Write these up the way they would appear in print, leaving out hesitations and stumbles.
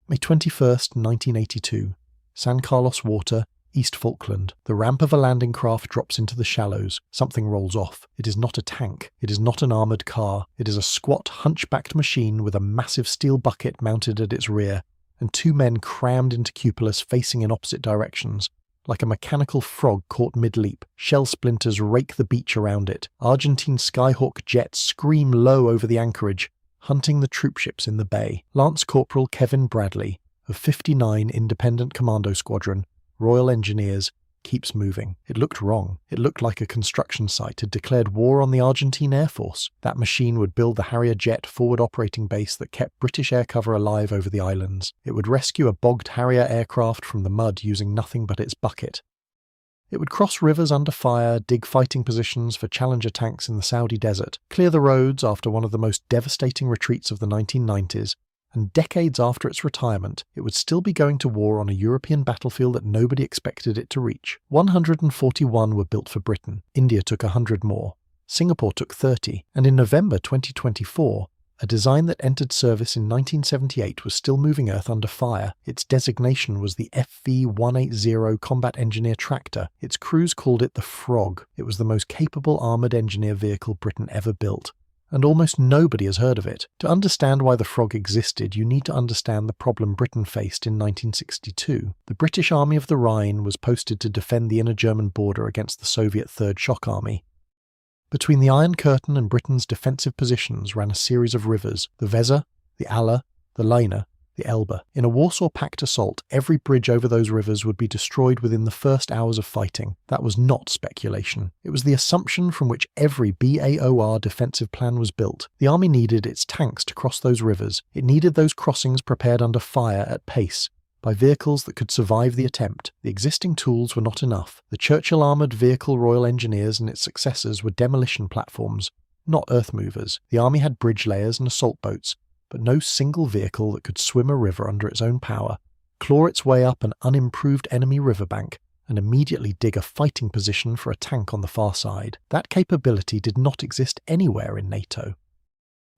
May 21st, 1982. San Carlos Water, East Falkland. The ramp of a landing craft drops into the shallows. Something rolls off. It is not a tank. It is not an armoured car. It is a squat, hunchbacked machine with a massive steel bucket mounted at its rear, and two men crammed into cupolas facing in opposite directions. Like a mechanical frog caught mid-leap, shell splinters rake the beach around it. Argentine Skyhawk jets scream low over the anchorage, hunting the troopships in the bay. Lance Corporal Kevin Bradley, of 59 Independent Commando Squadron, Royal Engineers, keeps moving. It looked wrong. It looked like a construction site had declared war on the Argentine Air Force. That machine would build the Harrier jet forward operating base that kept British air cover alive over the islands. It would rescue a bogged Harrier aircraft from the mud using nothing but its bucket. It would cross rivers under fire, dig fighting positions for Challenger tanks in the Saudi desert, clear the roads after one of the most devastating retreats of the 1990s, and decades after its retirement, it would still be going to war on a European battlefield that nobody expected it to reach. 141 were built for Britain. India took 100 more. Singapore took 30. And in November 2024, a design that entered service in 1978 was still moving Earth under fire. Its designation was the FV180 Combat Engineer Tractor. Its crews called it the Frog. It was the most capable armoured engineer vehicle Britain ever built. And almost nobody has heard of it. To understand why the Frog existed, you need to understand the problem Britain faced in 1962. The British Army of the Rhine was posted to defend the inner German border against the Soviet Third Shock Army. Between the Iron Curtain and Britain's defensive positions ran a series of rivers, the Weser, the Aller, the Leine, the Elbe. In a Warsaw Pact assault, every bridge over those rivers would be destroyed within the first hours of fighting. That was not speculation. It was the assumption from which every BAOR defensive plan was built. The army needed its tanks to cross those rivers. It needed those crossings prepared under fire at pace, by vehicles that could survive the attempt. The existing tools were not enough. The Churchill Armoured Vehicle Royal Engineers and its successors were demolition platforms, not earth movers. The army had bridge layers and assault boats, but no single vehicle that could swim a river under its own power, claw its way up an unimproved enemy riverbank, and immediately dig a fighting position for a tank on the far side. That capability did not exist anywhere in NATO.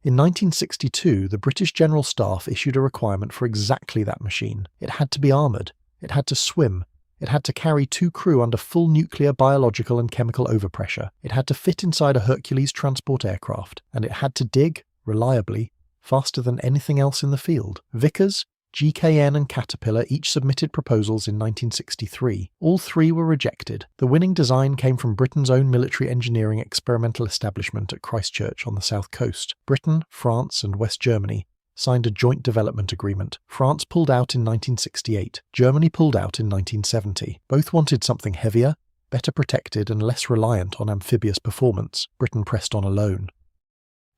In 1962, the British General Staff issued a requirement for exactly that machine. It had to be armoured, it had to swim, it had to carry 2 crew under full nuclear, biological and chemical overpressure, it had to fit inside a Hercules transport aircraft, and it had to dig, reliably, faster than anything else in the field. Vickers, GKN and Caterpillar each submitted proposals in 1963. All 3 were rejected. The winning design came from Britain's own military engineering experimental establishment at Christchurch on the south coast. Britain, France and West Germany signed a joint development agreement. France pulled out in 1968. Germany pulled out in 1970. Both wanted something heavier, better protected and less reliant on amphibious performance. Britain pressed on alone.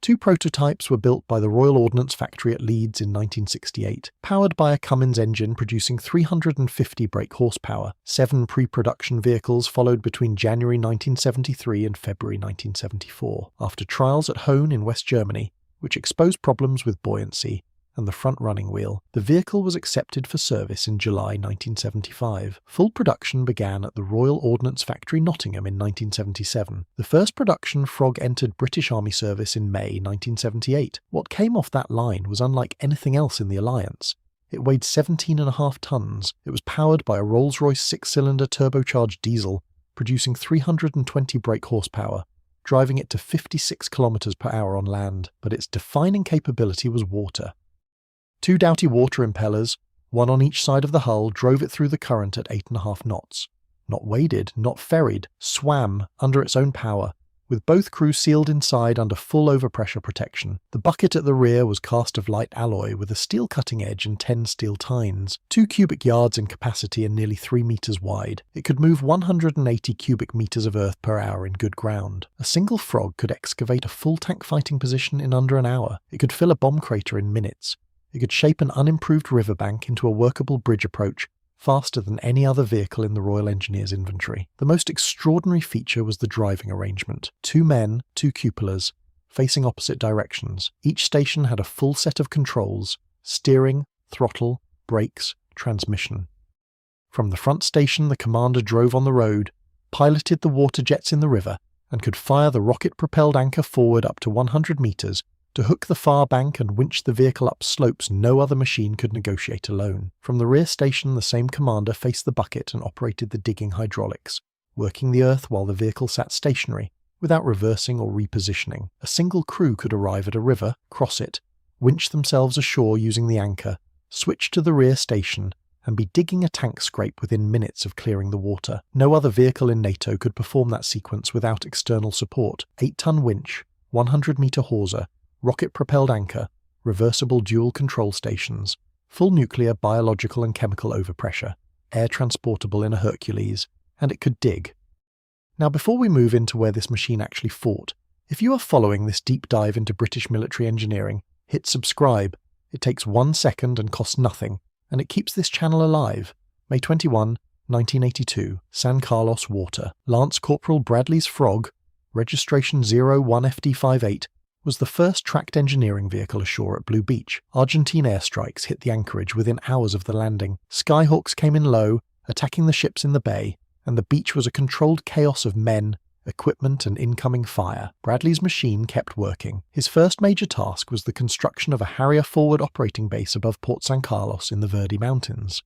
2 prototypes were built by the Royal Ordnance Factory at Leeds in 1968, powered by a Cummins engine producing 350 brake horsepower. 7 pre-production vehicles followed between January 1973 and February 1974. After trials at Hohn in West Germany, which exposed problems with buoyancy and the front running wheel, the vehicle was accepted for service in July 1975. Full production began at the Royal Ordnance Factory Nottingham in 1977. The first production Frog entered British Army service in May 1978. What came off that line was unlike anything else in the Alliance. It weighed 17.5 tons. It was powered by a Rolls-Royce 6-cylinder turbocharged diesel, producing 320 brake horsepower, driving it to 56 km per hour on land. But its defining capability was water. 2 Dowty water impellers, one on each side of the hull, drove it through the current at 8.5 knots. Not waded, not ferried, swam under its own power, with both crews sealed inside under full overpressure protection. The bucket at the rear was cast of light alloy with a steel cutting edge and 10 steel tines, 2 cubic yards in capacity and nearly 3 meters wide. It could move 180 cubic meters of earth per hour in good ground. A single Frog could excavate a full tank fighting position in under an hour. It could fill a bomb crater in minutes. It could shape an unimproved riverbank into a workable bridge approach faster than any other vehicle in the Royal Engineers inventory. The most extraordinary feature was the driving arrangement. 2 men, 2 cupolas, facing opposite directions. Each station had a full set of controls: steering, throttle, brakes, transmission. From the front station, the commander drove on the road, piloted the water jets in the river, and could fire the rocket-propelled anchor forward up to 100 meters To hook the far bank and winch the vehicle up slopes no other machine could negotiate alone. From the rear station, the same commander faced the bucket and operated the digging hydraulics, working the earth while the vehicle sat stationary, without reversing or repositioning. A single crew could arrive at a river, cross it, winch themselves ashore using the anchor, switch to the rear station, and be digging a tank scrape within minutes of clearing the water. No other vehicle in NATO could perform that sequence without external support. 8-ton winch, 100-metre hawser, rocket-propelled anchor, reversible dual control stations, full nuclear, biological and chemical overpressure, air transportable in a Hercules, and it could dig. Now before we move into where this machine actually fought, if you are following this deep dive into British military engineering, hit subscribe. It takes 1 second and costs nothing, and it keeps this channel alive. May 21, 1982, San Carlos Water. Lance Corporal Bradley's Frog, registration 01FD58, was the first tracked engineering vehicle ashore at Blue Beach. Argentine airstrikes hit the anchorage within hours of the landing. Skyhawks came in low, attacking the ships in the bay, and the beach was a controlled chaos of men, equipment and incoming fire. Bradley's machine kept working. His first major task was the construction of a Harrier forward operating base above Port San Carlos in the Verde Mountains.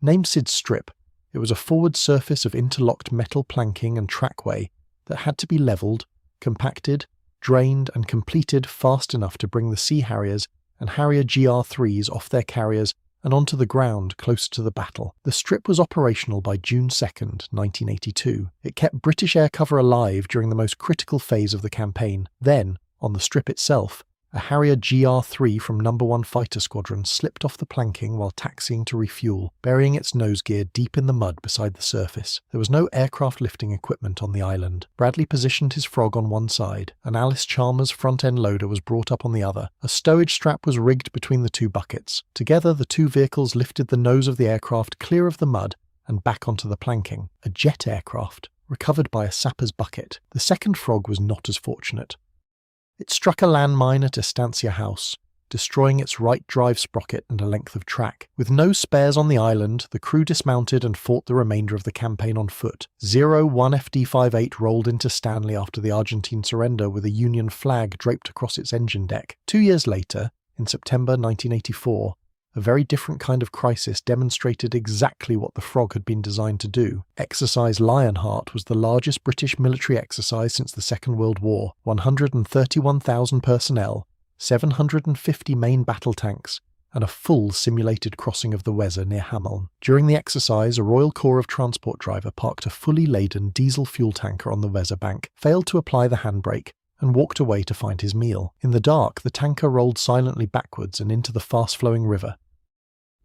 Named Sid's Strip, it was a forward surface of interlocked metal planking and trackway that had to be levelled, compacted, drained and completed fast enough to bring the Sea Harriers and Harrier GR3s off their carriers and onto the ground closer to the battle. The strip was operational by June 2nd, 1982. It kept British air cover alive during the most critical phase of the campaign. Then, on the strip itself, a Harrier GR3 from No. 1 Fighter Squadron slipped off the planking while taxiing to refuel, burying its nose gear deep in the mud beside the surface. There was no aircraft lifting equipment on the island. Bradley positioned his Frog on one side. An Alice Chalmers front-end loader was brought up on the other. A stowage strap was rigged between the two buckets. Together, the two vehicles lifted the nose of the aircraft clear of the mud and back onto the planking. A jet aircraft, recovered by a sapper's bucket. The second Frog was not as fortunate. It struck a landmine at Estancia House, destroying its right drive sprocket and a length of track. With no spares on the island, the crew dismounted and fought the remainder of the campaign on foot. 01FD58 rolled into Stanley after the Argentine surrender with a Union flag draped across its engine deck. 2 years later, in September 1984, a very different kind of crisis demonstrated exactly what the Frog had been designed to do. Exercise Lionheart was the largest British military exercise since the Second World War. 131,000 personnel, 750 main battle tanks, and a full simulated crossing of the Weser near Hameln. During the exercise, a Royal Corps of Transport driver parked a fully laden diesel fuel tanker on the Weser bank, failed to apply the handbrake, and walked away to find his meal. In the dark, the tanker rolled silently backwards and into the fast-flowing river.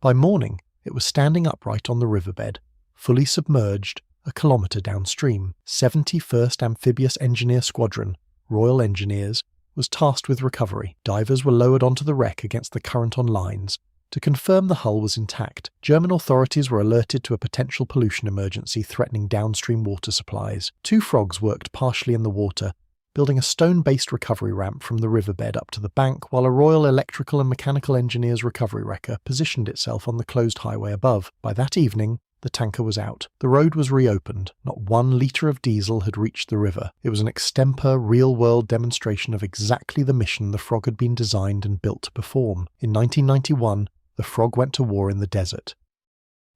By morning, it was standing upright on the riverbed, fully submerged, a kilometre downstream. 71st Amphibious Engineer Squadron, Royal Engineers, was tasked with recovery. Divers were lowered onto the wreck against the current on lines. To confirm the hull was intact, German authorities were alerted to a potential pollution emergency threatening downstream water supplies. 2 Frogs worked partially in the water, building a stone-based recovery ramp from the riverbed up to the bank, while a Royal Electrical and Mechanical Engineers recovery wrecker positioned itself on the closed highway above. By that evening, the tanker was out. The road was reopened. Not 1 litre of diesel had reached the river. It was an extempo, real-world demonstration of exactly the mission the Frog had been designed and built to perform. In 1991, the Frog went to war in the desert.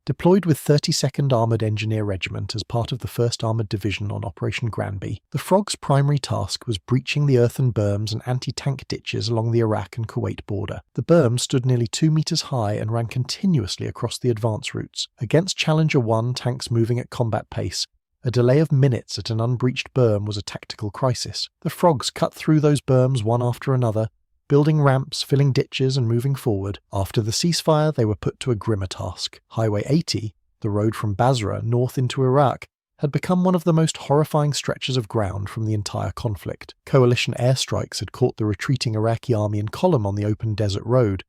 Deployed with 32nd Armoured Engineer Regiment as part of the 1st Armoured Division on Operation Granby, the Frog's primary task was breaching the earthen berms and anti-tank ditches along the Iraq and Kuwait border. The berms stood nearly 2 metres high and ran continuously across the advance routes. Against Challenger 1 tanks moving at combat pace, a delay of minutes at an unbreached berm was a tactical crisis. The Frogs cut through those berms one after another, building ramps, filling ditches and moving forward. After the ceasefire, they were put to a grimmer task. Highway 80, the road from Basra north into Iraq, had become one of the most horrifying stretches of ground from the entire conflict. Coalition airstrikes had caught the retreating Iraqi army in column on the open desert road.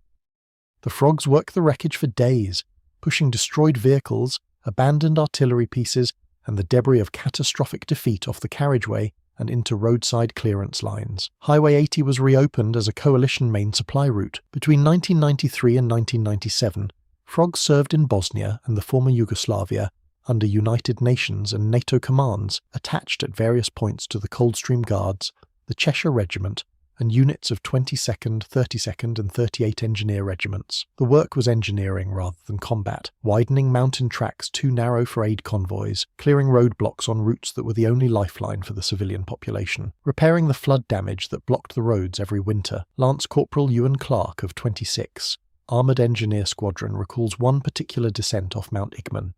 The Frogs worked the wreckage for days, pushing destroyed vehicles, abandoned artillery pieces, and the debris of catastrophic defeat off the carriageway and into roadside clearance lines. Highway 80 was reopened as a coalition main supply route. Between 1993 and 1997, Frogs served in Bosnia and the former Yugoslavia under United Nations and NATO commands, attached at various points to the Coldstream Guards, the Cheshire Regiment, and units of 22nd, 32nd and 38 Engineer Regiments. The work was engineering rather than combat, widening mountain tracks too narrow for aid convoys, clearing roadblocks on routes that were the only lifeline for the civilian population, repairing the flood damage that blocked the roads every winter. Lance Corporal Ewan Clark of 26, Armoured Engineer Squadron, recalls one particular descent off Mount Igman.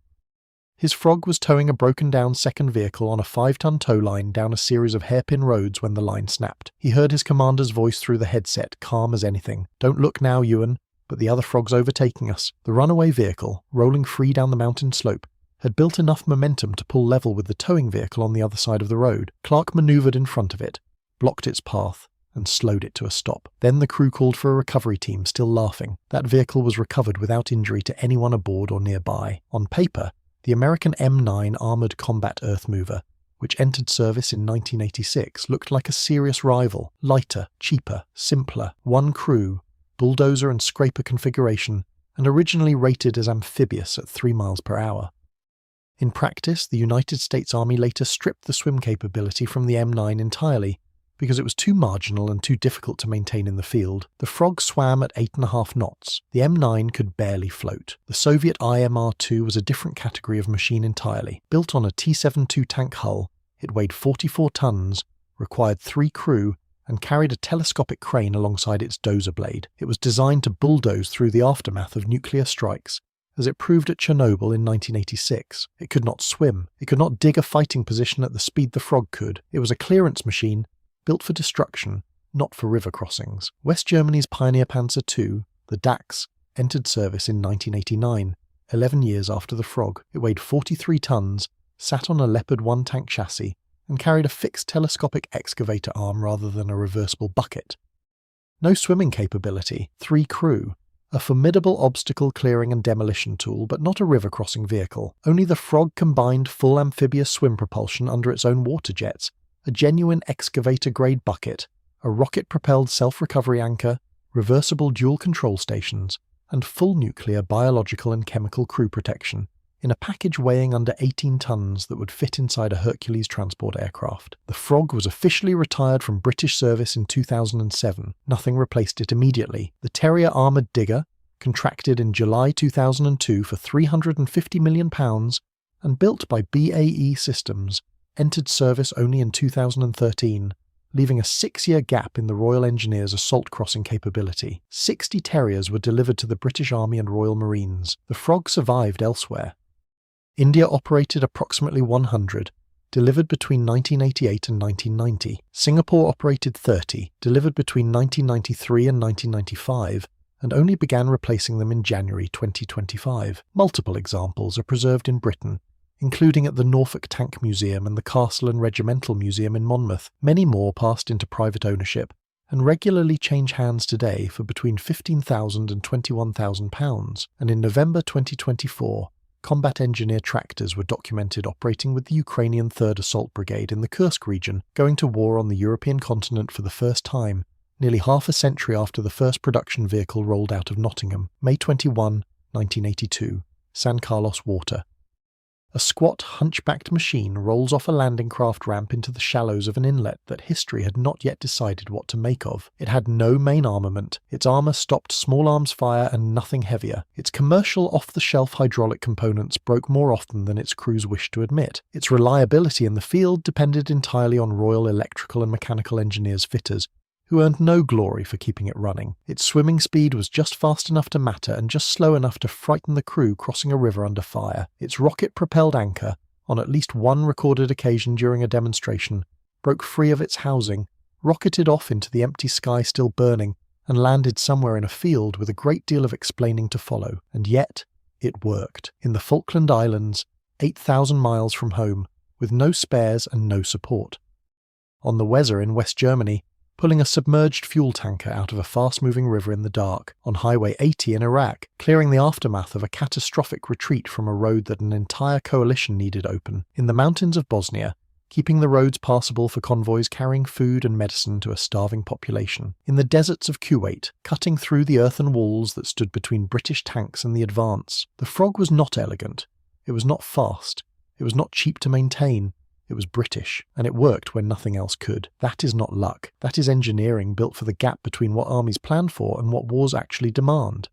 His Frog was towing a broken-down second vehicle on a 5-ton tow line down a series of hairpin roads when the line snapped. He heard his commander's voice through the headset, calm as anything. "Don't look now, Ewan, but the other Frog's overtaking us." The runaway vehicle, rolling free down the mountain slope, had built enough momentum to pull level with the towing vehicle on the other side of the road. Clark manoeuvred in front of it, blocked its path, and slowed it to a stop. Then the crew called for a recovery team, still laughing. That vehicle was recovered without injury to anyone aboard or nearby. On paper, the American M9 Armoured Combat Earthmover, which entered service in 1986, looked like a serious rival. Lighter, cheaper, simpler, one crew, bulldozer and scraper configuration, and originally rated as amphibious at 3 miles per hour. In practice, the United States Army later stripped the swim capability from the M9 entirely, because it was too marginal and too difficult to maintain in the field. The Frog swam at 8.5 knots. The M9 could barely float. The Soviet IMR-2 was a different category of machine entirely. Built on a T-72 tank hull, it weighed 44 tons, required 3 crew, and carried a telescopic crane alongside its dozer blade. It was designed to bulldoze through the aftermath of nuclear strikes, as it proved at Chernobyl in 1986. It could not swim. It could not dig a fighting position at the speed the Frog could. It was a clearance machine, built for destruction, not for river crossings. West Germany's Pioneer Panzer II, the Dax, entered service in 1989, 11 years after the Frog. It weighed 43 tons, sat on a Leopard 1 tank chassis, and carried a fixed telescopic excavator arm rather than a reversible bucket. No swimming capability, 3 crew, a formidable obstacle clearing and demolition tool, but not a river crossing vehicle. Only the Frog combined full amphibious swim propulsion under its own water jets, a genuine excavator-grade bucket, a rocket-propelled self-recovery anchor, reversible dual control stations, and full nuclear, biological and chemical crew protection, in a package weighing under 18 tons that would fit inside a Hercules transport aircraft. The Frog was officially retired from British service in 2007. Nothing replaced it immediately. The Terrier armoured digger, contracted in July 2002 for £350 million and built by BAE Systems, entered service only in 2013, leaving a 6-year gap in the Royal Engineers' assault crossing capability. 60 Terriers were delivered to the British Army and Royal Marines. The Frog survived elsewhere. India operated approximately 100, delivered between 1988 and 1990. Singapore operated 30, delivered between 1993 and 1995, and only began replacing them in January 2025. Multiple examples are preserved in Britain, including at the Norfolk Tank Museum and the Castle and Regimental Museum in Monmouth. Many more passed into private ownership and regularly change hands today for between £15,000 and £21,000, and in November 2024, combat engineer tractors were documented operating with the Ukrainian 3rd Assault Brigade in the Kursk region, going to war on the European continent for the first time, nearly half a century after the first production vehicle rolled out of Nottingham. May 21, 1982, San Carlos Water. A squat, hunchbacked machine rolls off a landing craft ramp into the shallows of an inlet that history had not yet decided what to make of. It had no main armament, its armour stopped small arms fire and nothing heavier. Its commercial off-the-shelf hydraulic components broke more often than its crews wished to admit. Its reliability in the field depended entirely on Royal Electrical and Mechanical Engineers fitters, who earned no glory for keeping it running. Its swimming speed was just fast enough to matter and just slow enough to frighten the crew crossing a river under fire. Its rocket-propelled anchor, on at least one recorded occasion during a demonstration, broke free of its housing, rocketed off into the empty sky still burning, and landed somewhere in a field with a great deal of explaining to follow. And yet, it worked. In the Falkland Islands, 8,000 miles from home, with no spares and no support. On the Weser in West Germany, pulling a submerged fuel tanker out of a fast-moving river in the dark, on Highway 80 in Iraq, clearing the aftermath of a catastrophic retreat from a road that an entire coalition needed open, in the mountains of Bosnia, keeping the roads passable for convoys carrying food and medicine to a starving population, in the deserts of Kuwait, cutting through the earthen walls that stood between British tanks and the advance. The Frog was not elegant, it was not fast, it was not cheap to maintain, It was British, and it worked when nothing else could. That is not luck. That is engineering built for the gap between what armies plan for and what wars actually demand.